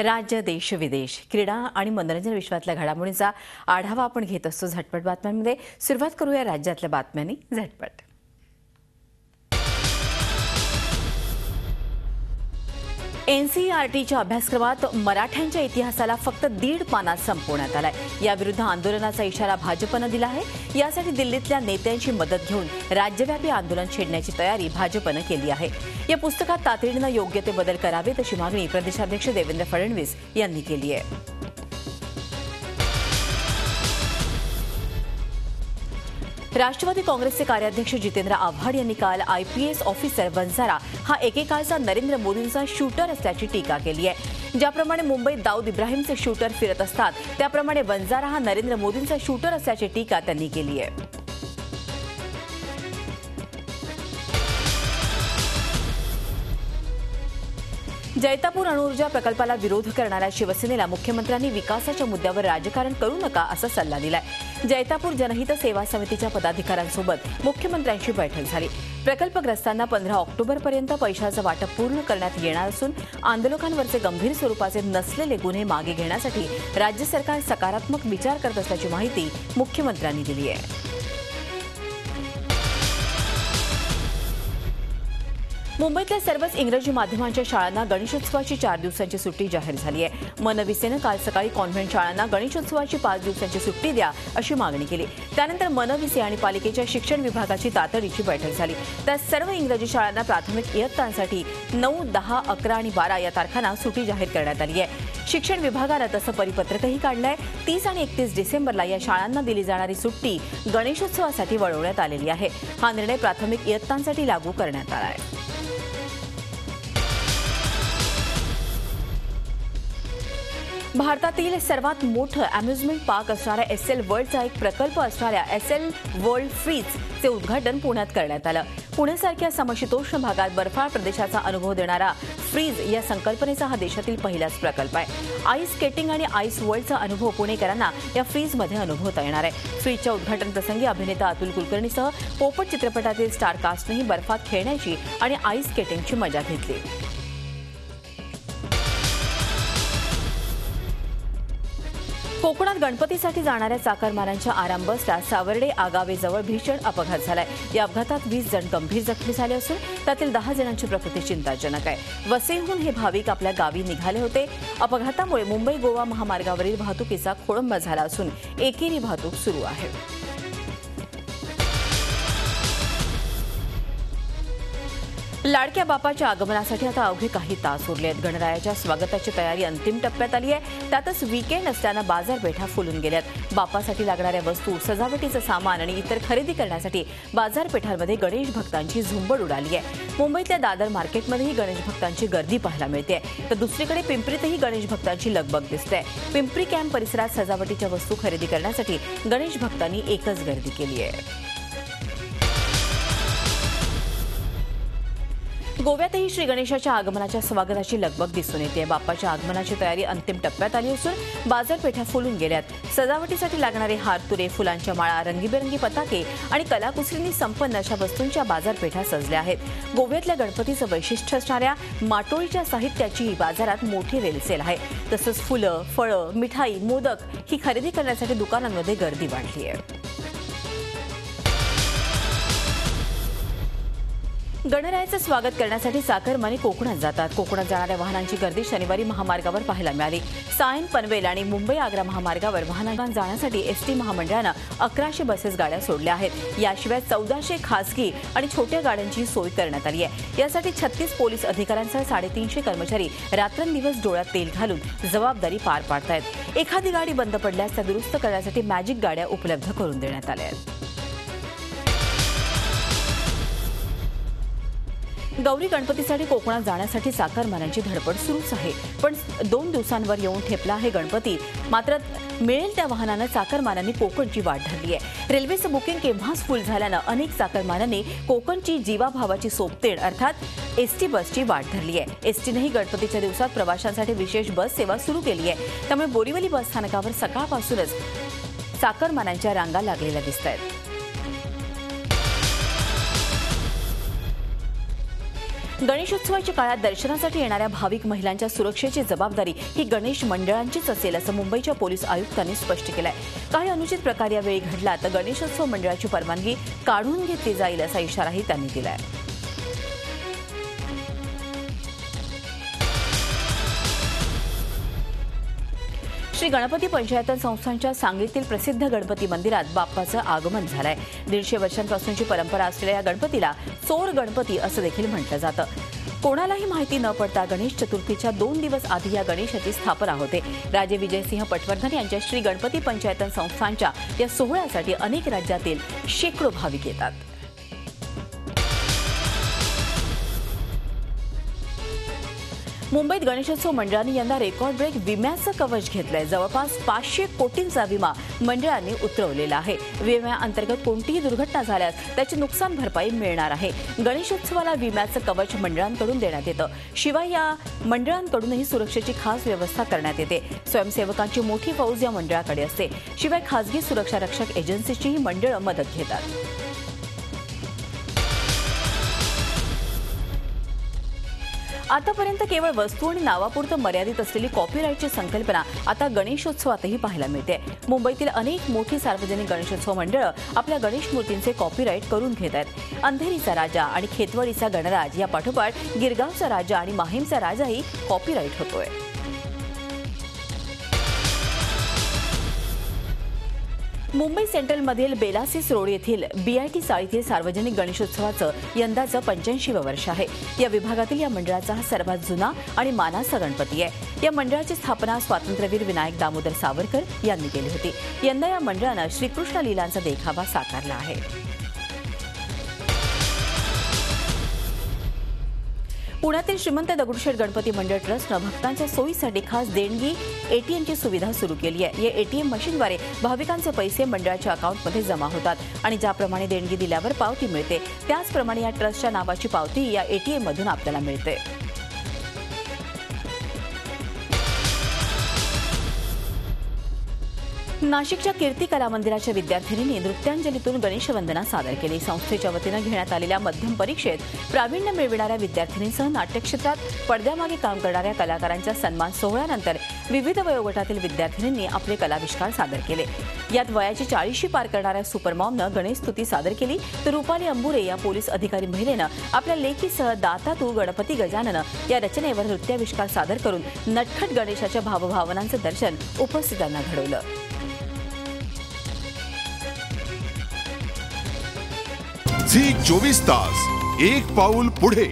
राज्य, देश, विदेश, क्रीडा आणि मनोरंजन विश्वातल्या घडामोडींचा आढावा आपण घेत असतो झटपट बातम्यांमध्ये. सुरुवात करूया राज्यातल्या बातम्यांनी झटपट. एनसीईआरटीच्या अभ्यासक्रमात मराठ्यांच्या इतिहासाला फक्त 1.5 पानात संपवण्यात आलाय. याविरुद्ध आंदोलनाचा इशारा भाजपनं दिला आहे. यासाठी दिल्लीतल्या नेत्यांची मदत घेऊन राज्यव्यापी आंदोलन छेडण्याची तयारी भाजपनं केली आहे. या पुस्तकात तातडीनं योग्य ते बदल करावेत अशी मागणी प्रदेशाध्यक्ष देवेंद्र फडणवीस यांनी केली आहे. राष्ट्रवादी काँग्रेसचे कार्याध्यक्ष जितेंद्र आव्हाड यांनी काल आयपीएस ऑफिसर वंजारा हा एकेकाळचा नरेंद्र मोदींचा शूटर असल्याची टीका केली आहे. ज्याप्रमाणे मुंबईत दाऊद इब्राहिमचे शूटर फिरत असतात त्याप्रमाणे वंजारा हा नरेंद्र मोदींचा शूटर असल्याची टीका त्यांनी केली आहे. जैतापूर अणुऊर्जा प्रकल्पाला विरोध करणाऱ्या शिवसेनेला मुख्यमंत्र्यांनी विकासाच्या मुद्द्यावर राजकारण करू नका असा सल्ला दिलाय. जैतापूर जनहित सेवा समितीच्या पदाधिकाऱ्यांसोबत मुख्यमंत्र्यांची बैठक झाली. प्रकल्पग्रस्तांना 15 ऑक्टोबरपर्यंत पैशाचं वाटप पूर्ण करण्यात येणार असून आंदोलकांवरचे गंभीर स्वरूपाचे नसलेले गुन्हे मागे घेण्यासाठी राज्य सरकार सकारात्मक विचार करत असल्याची माहिती मुख्यमंत्र्यांनी दिली आहे. मुंबईतल्या सर्वच इंग्रजी माध्यमांच्या शाळांना गणेशोत्सवाची 4 दिवसांची सुट्टी जाहीर झाली आहे. मनविसेनं काल सकाळी कॉन्व्हेंट शाळांना गणेशोत्सवाची 5 दिवसांची सुट्टी द्या अशी मागणी केली. त्यानंतर मनविसे आणि पालिकेच्या शिक्षण विभागाची तातडीची बैठक झाली. त्यात सर्व इंग्रजी शाळांना प्राथमिक इयत्तांसाठी 9, 10, 11 आणि 12 या तारखांना सुट्टी जाहीर करण्यात आली आहे. शिक्षण विभागानं तसं परिपत्रकही काढलंय. 30 आणि 31 डिसेंबरला या शाळांना दिली जाणारी सुट्टी गणेशोत्सवासाठी वळवण्यात आलेली आहे. हा निर्णय प्राथमिक इयत्तांसाठी लागू करण्यात आला आहे. भारतातील सर्वात मोठं अम्युजमेंट पार्क असणाऱ्या एसएल वर्ल्डचा एक प्रकल्प असणाऱ्या एसएल वर्ल्ड फ्रीजचे उद्घाटन पुण्यात करण्यात आलं. पुण्यासारख्या समशीतोष्ण भागात बर्फाळ प्रदेशाचा अनुभव देणारा फ्रीज या संकल्पनेचा हा देशातील पहिलाच प्रकल्प आहे. आईस स्केटिंग आणि आईस वर्ल्डचा अनुभव पुणेकरांना या फ्रीजमध्ये अनुभवता येणार आहे. फ्रीजच्या उद्घाटन प्रसंगी अभिनेता अतुल कुलकर्णीसह पोपट चित्रपटातील स्टार कास्टनेही बर्फात खेळण्याची आणि आईस स्केटिंगची मजा घेतली. कोकणात गणपतीसाठी जाणाऱ्या चाकरमान्यांच्या आराम बसला सावर्डे आगावेजवळ भीषण अपघात झालाय. या अपघातात 20 जण गंभीर जखमी झाले असून त्यातील 10 जणांची प्रकृती चिंताजनक आहे. वसईहून हे भाविक आपल्या गावी निघाले होते. अपघातामुळे मुंबई गोवा महामार्गावरील वाहतुकीचा खोळंबा झाला असून एकेरी वाहतूक सुरू आहे. लाडक्या बापाच्या आगमनासाठी आता अवघे काही तास उरले आहेत. गणरायाच्या स्वागताची तयारी अंतिम टप्प्यात आली आहे. त्यातच वीकेंड असल्यानं बाजारपेठा फुलून गेल्यात. बापासाठी लागणाऱ्या वस्तू, सजावटीचं सामान आणि इतर खरेदी करण्यासाठी बाजारपेठांमध्ये गणेश भक्तांची झुंबड उडाली आहे. मुंबईतल्या दादर मार्केटमध्येही गणेश भक्तांची गर्दी पाहायला मिळते. तर दुसरीकडे पिंपरीतही गणेश भक्तांची लगबग दिसते. पिंपरी कॅम्प परिसरात सजावटीच्या वस्तू खरेदी करण्यासाठी गणेश भक्तांनी एकच गर्दी केली आहे. गोव्यातही श्री गणेशाच्या आगमनाच्या स्वागताची लगबग दिसून येते. बाप्पाच्या आगमनाची तयारी अंतिम टप्प्यात आली असून बाजारपेठा फुलून गेल्यात. सजावटीसाठी लागणारे हार, तुरे, फुलांच्या माळा, रंगीबेरंगी पताके आणि कलाकुसरींनी संपन्न अशा वस्तूंच्या बाजारपेठा सजल्या आहेत. गोव्यातल्या गणपतीचं वैशिष्ट्य असणाऱ्या माटोळीच्या साहित्याची बाजारात मोठी रेलसेल आहे. तसंच फुलं, फळं, मिठाई, मोदक ही खरेदी करण्यासाठी दुकानांमध्ये गर्दी वाढली आहे. गणरायाचं स्वागत करण्यासाठी चाकरमानी कोकणात जातात. कोकणात जाणाऱ्या वाहनांची गर्दी शनिवारी महामार्गावर पाहायला मिळाली. सायन, पनवेल आणि मुंबई आग्रा महामार्गावर वाहनांना जाण्यासाठी एसटी महामंडळानं 1100 बसेस गाड्या सोडल्या आहेत. याशिवाय 1400 खासगी आणि छोट्या गाड्यांची सोय करण्यात आली आहे. यासाठी 36 पोलीस अधिकाऱ्यांसह 350 कर्मचारी रात्रंदिवस डोळ्यात तेल घालून जबाबदारी पार पाडतायत. एखादी गाडी बंद पडल्यास त्या दुरुस्त करण्यासाठी मॅजिक गाड्या उपलब्ध करून देण्यात आल्या आहेत. गौरी गणपतीसाठी कोकणात जाण्यासाठी चाकरमान्यांची धडपड सुरूच आहे. पण 2 दिवसांवर येऊन ठेपला आहे गणपती. मात्र मिळेल त्या वाहनानं चाकरमान्यांनी कोकणची वाट धरली आहे. रेल्वेचं बुकिंग केव्हाच फुल झाल्यानं अनेक चाकरमान्यांनी कोकणची जीवाभावाची सोबतेड अर्थात एसटी बसची वाट धरली आहे. एसटीनेही गणपतीच्या दिवसात प्रवाशांसाठी विशेष बस सेवा सुरू केली आहे. त्यामुळे बोरीवली बस स्थानकावर सकाळपासूनच चाकरमान्यांच्या रांगा लागलेल्या दिसत आहेत. गणेशोत्सवाच्या काळात दर्शनासाठी येणाऱ्या भाविक महिलांच्या सुरक्षेची जबाबदारी ही गणेश मंडळांचीच असेल असं मुंबईच्या पोलीस आयुक्तांनी स्पष्ट केलंय। काही अनुचित प्रकार यावेळी घडला तर गणेशोत्सव मंडळाची परवानगी काढून घेतली जाईल असा इशाराही त्यांनी दिलाय। श्री गणपती पंचायतन संस्थांच्या सांगलीतील प्रसिद्ध गणपती मंदिरात बाप्पाचं आगमन झालंय। 150 वर्षांपासूनची परंपरा असलेल्या या गणपतीला चोर गणपती असं देखील म्हटलं जातं। कोणालाही माहिती न पडता गणेश चतुर्थीच्या 2 दिवस आधी या गणेशाची स्थापना होते। राजे विजयसिंह पटवर्धन यांच्या श्री गणपती पंचायतन संस्थांच्या या सोहळ्यासाठी अनेक राज्यातील शेकडो भाविक येतात। मुंबईत गणेशोत्सव मंडळांनी यंदा रेकॉर्ड ब्रेक विम्याचं कवच घेतलंय। जवळपास 500 कोटींचा विमा मंडळांनी उतरवलेला आहे। विम्याअंतर्गत कोणतीही दुर्घटना झाल्यास त्याची नुकसान भरपाई मिळणार आहे। गणेशोत्सवाला विम्याचं कवच मंडळांकडून देण्यात येतं। शिवाय या मंडळांकडूनही सुरक्षेची खास व्यवस्था करण्यात येते। स्वयंसेवकांची मोठी फौज या मंडळाकडे असते। शिवाय खासगी सुरक्षा रक्षक एजन्सीचीही मंडळं मदत घेतात। आतापर्यंत केवळ वस्तू आणि नावापुरतं मर्यादित असलेली कॉपीराईटची संकल्पना आता गणेशोत्सवातही पाहायला मिळते। मुंबईतील अनेक मोठी सार्वजनिक गणेशोत्सव मंडळं आपल्या गणेश मूर्तींचे कॉपीराईट करून घेत आहेत। अंधेरीचा राजा आणि खेतवाडीचा गणराज या पाठोपाठ गिरगावचा राजा आणि माहीमचा राजाही कॉपीराईट होतोय। मुंबई सेंट्रलमधील बेलासिस रोड येथील BIT चाळीतील सार्वजनिक गणेशोत्सवाचं यंदाचं 85वं वर्ष आहे। या विभागातील या मंडळाचा हा सर्वात जुना आणि मानाचा गणपती आहे। या मंडळाची स्थापना स्वातंत्र्यवीर विनायक दामोदर सावरकर यांनी केली होती। यंदा या मंडळानं श्रीकृष्ण लीलांचा देखावा साकारला आहे। पुण्यातील श्रीमंत दगडूशेठ गणपती मंडळ ट्रस्टनं भक्तांच्या सोयीसाठी खास देणगी ATMची सुविधा सुरू केली आहे। या ATM मशीनद्वारे भाविकांचे पैसे मंडळाच्या अकाउंटमध्ये जमा होतात आणि ज्याप्रमाणे देणगी दिल्यावर पावती मिळते त्याचप्रमाणे या ट्रस्टच्या नावाची पावती या ATM मधून आपल्याला मिळते। नाशिकच्या कीर्ती कला मंदिराच्या विद्यार्थिनींनी नृत्यांजलीतून गणेश वंदना सादर केली। संस्थेच्या वतीनं घेण्यात आलेल्या मध्यम परीक्षेत प्रावीण्य मिळविणाऱ्या विद्यार्थिनींसह नाट्यक्षेत्रात पडद्यामागे काम करणाऱ्या कलाकारांच्या सन्मान सोहळ्यानंतर विविध वयोगटातील विद्यार्थिनींनी आपले कलाविष्कार सादर केले। यात वयाची 40शी पार करणाऱ्या सुपरमॉमनं गणेश स्तुती सादर केली तर रुपाली अंबुरे या पोलीस अधिकारी महिलेनं आपल्या लेकीसह दाता तू गणपती गजानन या रचनेवर नृत्याविष्कार सादर करून नटखट गणेशाच्या भावभावनांचं दर्शन उपस्थितांना घडवलं। झी 24 तास एक पाऊल पुढे।